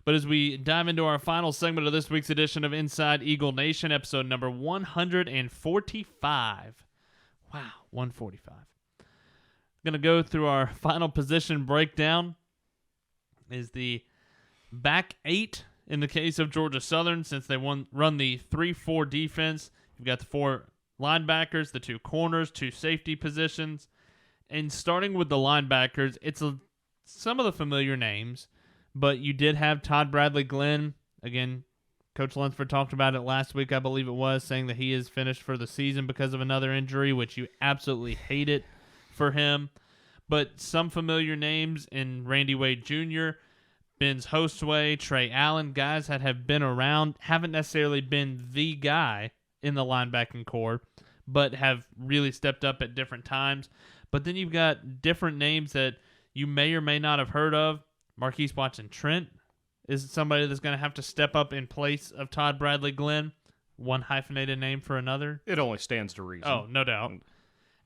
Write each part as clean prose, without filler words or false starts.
But as we dive into our final segment of this week's edition of Inside Eagle Nation, episode number 145. Wow, 145. Going to go through our final position breakdown. Is the back 8 in the case of Georgia Southern, since they run the 3-4 defense. You've got the 4 linebackers, the 2 corners, 2 safety positions. And starting with the linebackers, it's some of the familiar names, but you did have Todd Bradley Glenn. Again, Coach Lunsford talked about it last week, I believe it was, saying that he is finished for the season because of another injury, which you absolutely hate it for him. But some familiar names in Randy Wade Jr., Ben's Hostway, Trey Allen, guys that have been around, haven't necessarily been the guy in the linebacking core, but have really stepped up at different times. But then you've got different names that you may or may not have heard of. Marquise Watson-Trent is somebody that's going to have to step up in place of Todd Bradley Glenn. One hyphenated name for another. It only stands to reason. Oh, no doubt.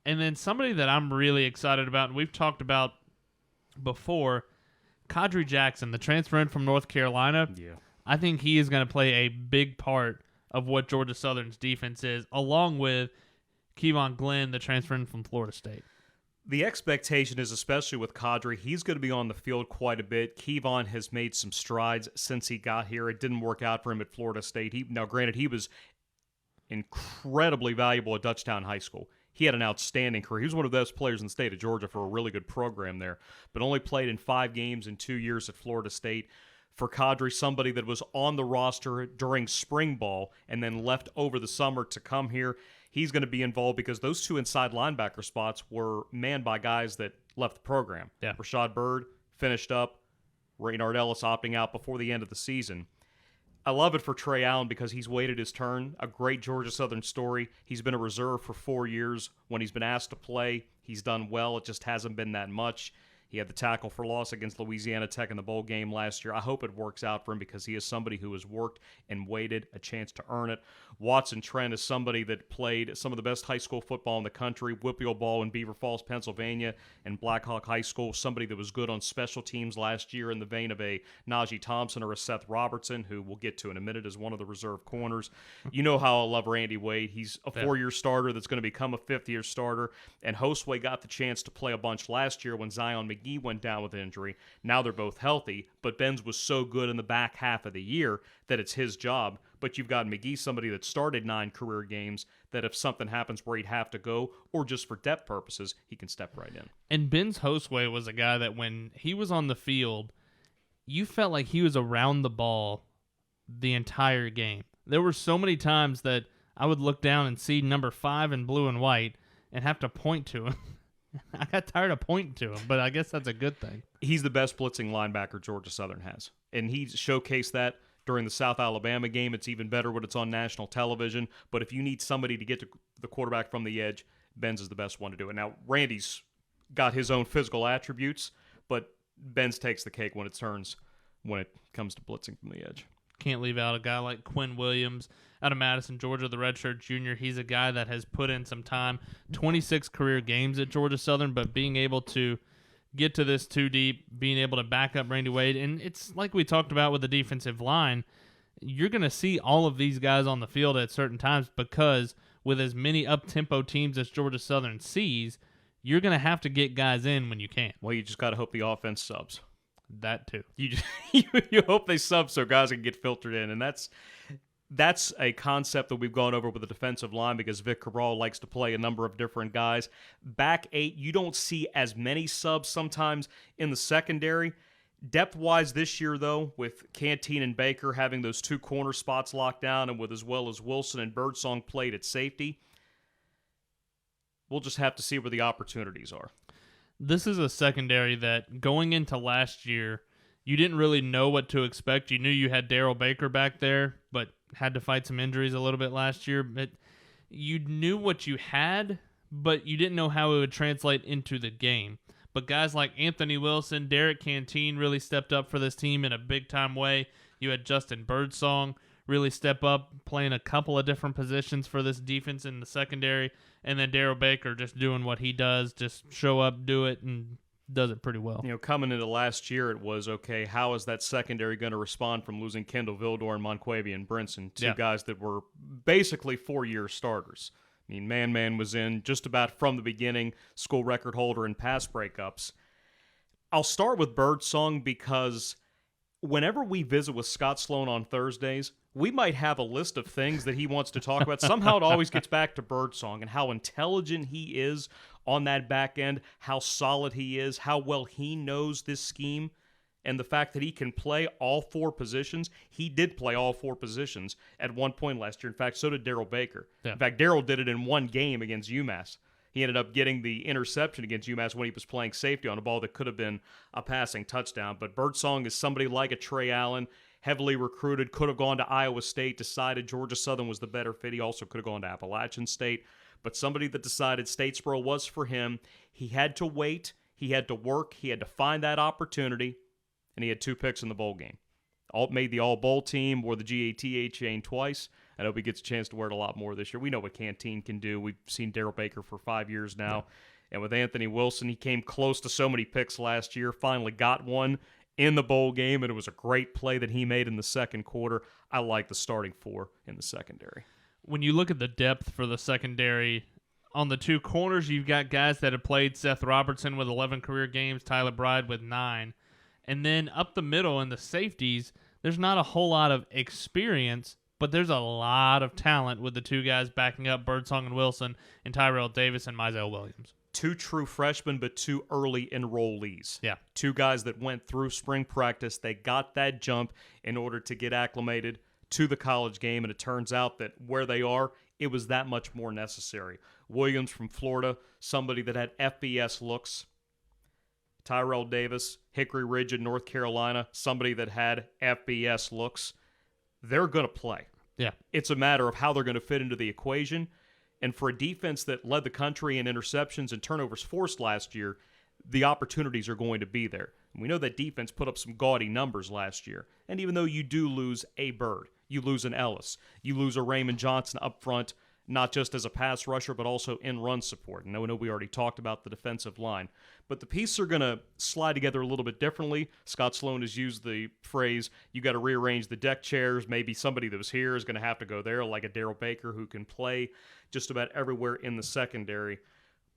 And then somebody that I'm really excited about, and we've talked about before, Kadri Jackson, the transfer in from North Carolina. Yeah. I think he is going to play a big part of what Georgia Southern's defense is, along with Kevon Glenn, the transfer in from Florida State. The expectation is, especially with Kadri, he's going to be on the field quite a bit. Kevon has made some strides since he got here. It didn't work out for him at Florida State. Now, granted, he was incredibly valuable at Dutchtown High School. He had an outstanding career. He was one of the best players in the state of Georgia for a really good program there, but only played in 5 games in 2 years at Florida State. For Kadri, somebody that was on the roster during spring ball and then left over the summer to come here, he's going to be involved because those 2 inside linebacker spots were manned by guys that left the program. Yeah. Rashad Byrd finished up, Raynard Ellis opting out before the end of the season. I love it for Trey Allen because he's waited his turn. A great Georgia Southern story. He's been a reserve for 4 years. When he's been asked to play, he's done well. It just hasn't been that much. He had the tackle for loss against Louisiana Tech in the bowl game last year. I hope it works out for him because he is somebody who has worked and waited a chance to earn it. Watson-Trent is somebody that played some of the best high school football in the country, Whippeal Ball in Beaver Falls, Pennsylvania, and Blackhawk High School, somebody that was good on special teams last year in the vein of a Najee Thompson or a Seth Robertson, who we'll get to in a minute as one of the reserve corners. You know how I love Randy Wade. He's a 4-year starter that's going to become a 5th-year starter, and Hostway got the chance to play a bunch last year when Zion McGee went down with injury. Now they're both healthy, but Benz was so good in the back half of the year that it's his job. But you've got McGee, somebody that started 9 career games, that if something happens where he'd have to go, or just for depth purposes, he can step right in. And Ben's Hostway was a guy that when he was on the field, you felt like he was around the ball the entire game. There were so many times that I would look down and see number 5 in blue and white and have to point to him. I got tired of pointing to him, but I guess that's a good thing. He's the best blitzing linebacker Georgia Southern has, and he showcased that during the South Alabama game. It's even better when it's on national television, but if you need somebody to get to the quarterback from the edge, Benz is the best one to do it. Now, Randy's got his own physical attributes, but Benz takes the cake when it comes to blitzing from the edge. Can't leave out a guy like Quinn Williams out of Madison, Georgia, the redshirt junior. He's a guy that has put in some time, 26 career games at Georgia Southern, but being able to get to this 2 deep, being able to back up Randy Wade, and it's like we talked about with the defensive line, you're going to see all of these guys on the field at certain times because with as many up-tempo teams as Georgia Southern sees, you're going to have to get guys in when you can. Well, you just got to hope the offense subs. That too. You hope they sub so guys can get filtered in, and that's a concept that we've gone over with the defensive line because Vic Cabral likes to play a number of different guys. Back 8, you don't see as many subs sometimes in the secondary. Depth-wise this year, though, with Canteen and Baker having those 2 corner spots locked down and with as well as Wilson and Birdsong played at safety, we'll just have to see where the opportunities are. This is a secondary that going into last year, you didn't really know what to expect. You knew you had Darrell Baker back there, but had to fight some injuries a little bit last year. But you knew what you had, but you didn't know how it would translate into the game. But guys like Anthony Wilson, Derek Canteen really stepped up for this team in a big-time way. You had Justin Birdsong really step up, playing a couple of different positions for this defense in the secondary. And then Darrell Baker just doing what he does, just show up, do it, and does it pretty well. Coming into last year, it was, okay, how is that secondary going to respond from losing Kendall Vildor and Monquavian Brinson, two guys that were basically 4-year starters? I mean, Man was in just about from the beginning, school record holder in pass breakups. I'll start with Birdsong because whenever we visit with Scott Sloan on Thursdays, we might have a list of things that he wants to talk about. Somehow it always gets back to Birdsong and how intelligent he is on that back end, how solid he is, how well he knows this scheme, and the fact that he can play all 4 positions. He did play all 4 positions at one point last year. In fact, so did Darrell Baker. Yeah. In fact, Darrell did it in one game against UMass. He ended up getting the interception against UMass when he was playing safety on a ball that could have been a passing touchdown. But Birdsong is somebody like a Trey Allen, heavily recruited, could have gone to Iowa State, decided Georgia Southern was the better fit. He also could have gone to Appalachian State. But somebody that decided Statesboro was for him. He had to wait. He had to work. He had to find that opportunity. And he had 2 picks in the bowl game. Made the All-Bowl team, wore the GATA chain twice. I hope he gets a chance to wear it a lot more this year. We know what Canteen can do. We've seen Darrell Baker for 5 years now. Yeah. And with Anthony Wilson, he came close to so many picks last year, finally got one in the bowl game, and it was a great play that he made in the second quarter. I like the starting 4 in the secondary. When you look at the depth for the secondary, on the 2 corners, you've got guys that have played. Seth Robertson with 11 career games, Tyler Bride with 9. And then up the middle in the safeties, there's not a whole lot of experience, but there's a lot of talent with the 2 guys backing up Birdsong and Wilson and Tyrell Davis and Mizell Williams. 2 true freshmen, but 2 early enrollees. Yeah. 2 guys that went through spring practice. They got that jump in order to get acclimated to the college game, and it turns out that where they are, it was that much more necessary. Williams from Florida, somebody that had FBS looks. Tyrell Davis, Hickory Ridge in North Carolina, somebody that had FBS looks. They're going to play. Yeah. It's a matter of how they're going to fit into the equation. And for a defense that led the country in interceptions and turnovers forced last year, the opportunities are going to be there. And we know that defense put up some gaudy numbers last year. And even though you do lose a Bird, you lose an Ellis, you lose a Raymond Johnson up front, not just as a pass rusher, but also in run support. And I know we already talked about the defensive line. But the pieces are going to slide together a little bit differently. Scott Sloan has used the phrase, you got to rearrange the deck chairs. Maybe somebody that was here is going to have to go there, like a Darrell Baker who can play just about everywhere in the secondary.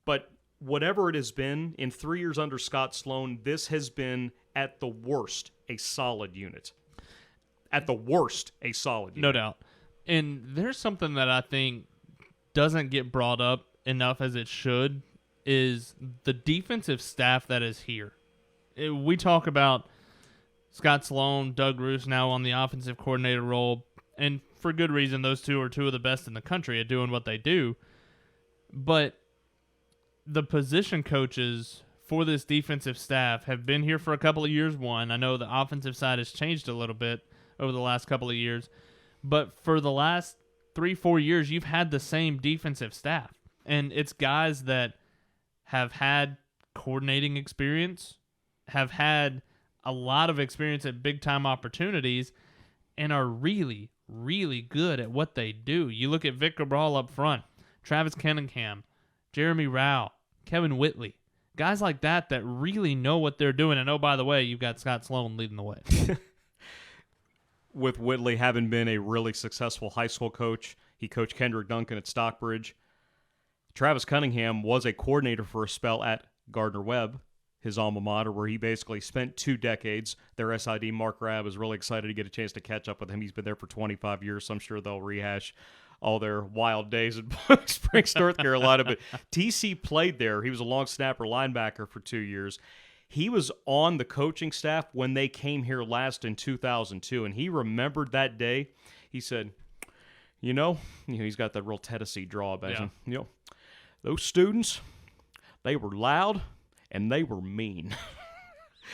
But whatever it has been, in 3 years under Scott Sloan, this has been, at the worst, a solid unit. At the worst, a solid unit. No doubt. And there's something that I think doesn't get brought up enough as it should, is the defensive staff that is here. We talk about Scott Sloan, Doug Roos now on the offensive coordinator role, and for good reason. Those 2 are 2 of the best in the country at doing what they do. But the position coaches for this defensive staff have been here for a couple of years. One, I know the offensive side has changed a little bit over the last couple of years, but for the last 3-4 years, you've had the same defensive staff. And it's guys that have had coordinating experience, have had a lot of experience at big-time opportunities, and are really, really good at what they do. You look at Vic Cabral up front, Travis Kenningham, Jeremy Rao, Kevin Whitley, guys like that that really know what they're doing. And, oh, by the way, you've got Scott Sloan leading the way. With Whitley having been a really successful high school coach, he coached Kendrick Duncan at Stockbridge. Travis Cunningham was a coordinator for a spell at Gardner-Webb, his alma mater, where he basically spent 2 decades. Their SID, Mark Rabb, is really excited to get a chance to catch up with him. He's been there for 25 years, so I'm sure they'll rehash all their wild days in Springs, North Carolina. But TC played there. He was a long snapper linebacker for 2 years. He was on the coaching staff when they came here last in 2002, and he remembered that day. He said, he's got that real Tennessee draw about him. Those students, they were loud and they were mean.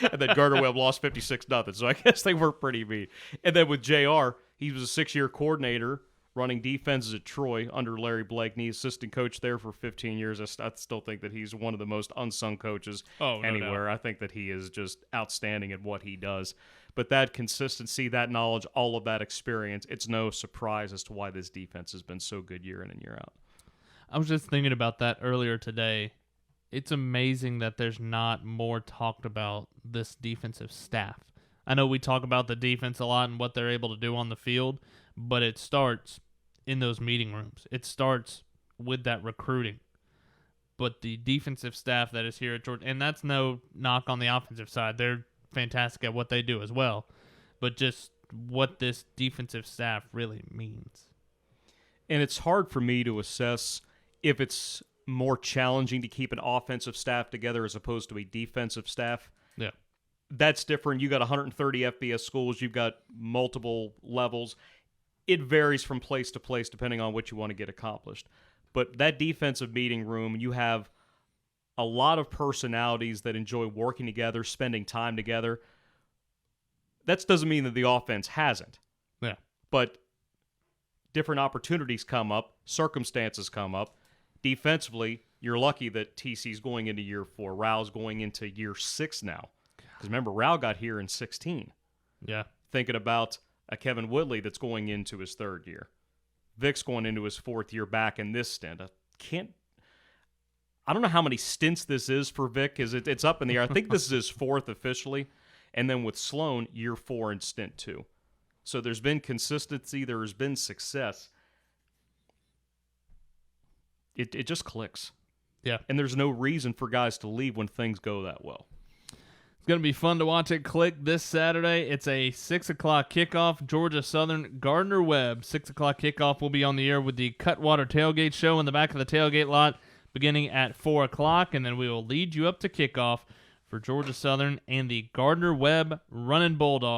And then Gardner-Webb lost 56-0, so I guess they were pretty mean. And then with JR, he was a 6-year coordinator running defenses at Troy under Larry Blakeney, assistant coach there for 15 years. I still think that he's one of the most unsung coaches anywhere. No. I think that he is just outstanding at what he does. But that consistency, that knowledge, all of that experience, it's no surprise as to why this defense has been so good year in and year out. I was just thinking about that earlier today. it's amazing that there's not more talked about this defensive staff. I know we talk about the defense a lot and what they're able to do on the field, but it starts in those meeting rooms. It starts with that recruiting. But the defensive staff that is here at Georgia, and that's no knock on the offensive side. They're fantastic at what they do as well. But just what this defensive staff really means. And it's hard for me to assess if it's more challenging to keep an offensive staff together as opposed to a defensive staff. Yeah. That's different. You got 130 FBS schools. You've got multiple levels. It varies from place to place depending on what you want to get accomplished. But that defensive meeting room, you have a lot of personalities that enjoy working together, spending time together. That doesn't mean that the offense hasn't. Yeah. But different opportunities come up, circumstances come up. Defensively, you're lucky that TC's going into year 4. Rao's going into year 6 now. Because remember, Rao got here in 16. Yeah. Thinking about a Kevin Woodley that's going into his 3rd year. Vic's going into his 4th year back in this stint. I don't know how many stints this is for Vic. It's up in the air. I think this is his 4th officially. And then with Sloan, year 4 and stint 2. So there's been consistency. There has been success. It just clicks. Yeah. And there's no reason for guys to leave when things go that well. It's going to be fun to watch it click this Saturday. It's a 6 o'clock kickoff. Georgia Southern, Gardner Webb. 6 o'clock kickoff. Will be on the air with the Cutwater Tailgate Show in the back of the tailgate lot beginning at 4 o'clock. And then we will lead you up to kickoff for Georgia Southern and the Gardner Webb Running Bulldogs.